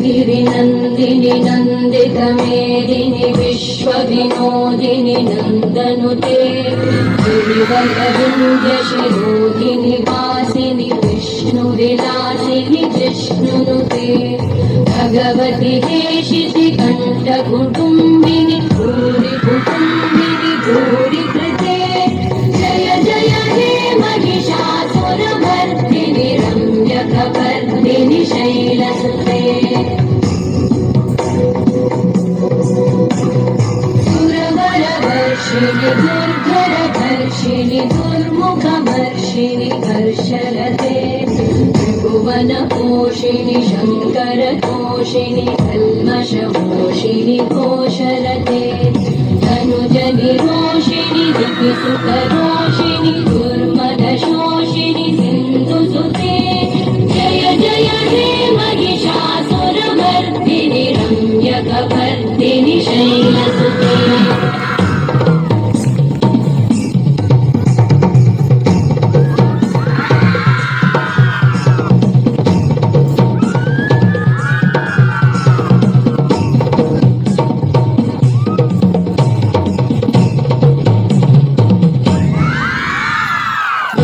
गिरिनन्दिनि नन्दितमेदिनि विश्वविनोदिनि नन्दनुते गिरिवरविन्द्यशिरोधिनि वासिनि विष्णुविलासिनि जिष्णुनुते भगवति हेशिति कण्ठकुटुम्बिनि भूरि कुटुम्बिनि भूरि कृते जय जय हे महिषासुरमर्दिनि रम्यकपर्दिनि शैलसुते सुरवरवर्षिणि दुर्धरधर्षिणि दुर्मुखवर्षिणि हर्षरते त्रिभुवनपोषिणि शङ्करतोषिणि कल्मषमोषिणि घोषरते तनुजनिरोषिणि दितिसुतरोषिणि दुर्मदशोषिणि सिन्धुसुते जय जय हे महिषासुरमर्दिनि रम्यकपर्दिनि शैलसुते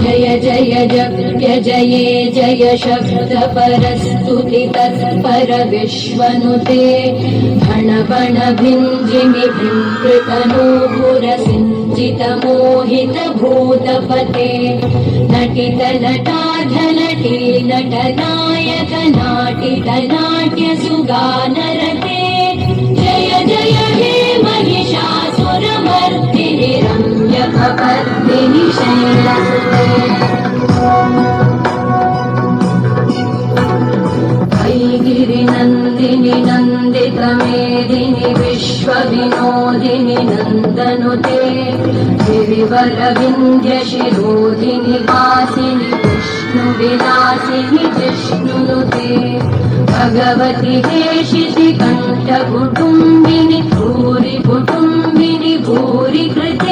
जय जय जप्य जये जय शब्द परस्तुति तत्पर विश्वनुते भण बण भिञ्जिमि भिङ्कृतनूपुर सिञ्चित मोहित भूतपते नटित नटाधनटी नटनायक नाटित नाट्य सुगानरते जय जय हे महिषासुरमर्दिनि रम्यकपर्दिनि शैलसुते गिरिनन्दिनि नन्दितमेदिनि विश्वविनोदिनि नन्दनुते गिरिवरविन्द्यशिरोधिनि वासिनि विष्णुविलासिनि जिष्णुनुते भगवति हेशिति कण्ठकुटुम्बिनि भूरि कुटुम्बिनि भूरि कृते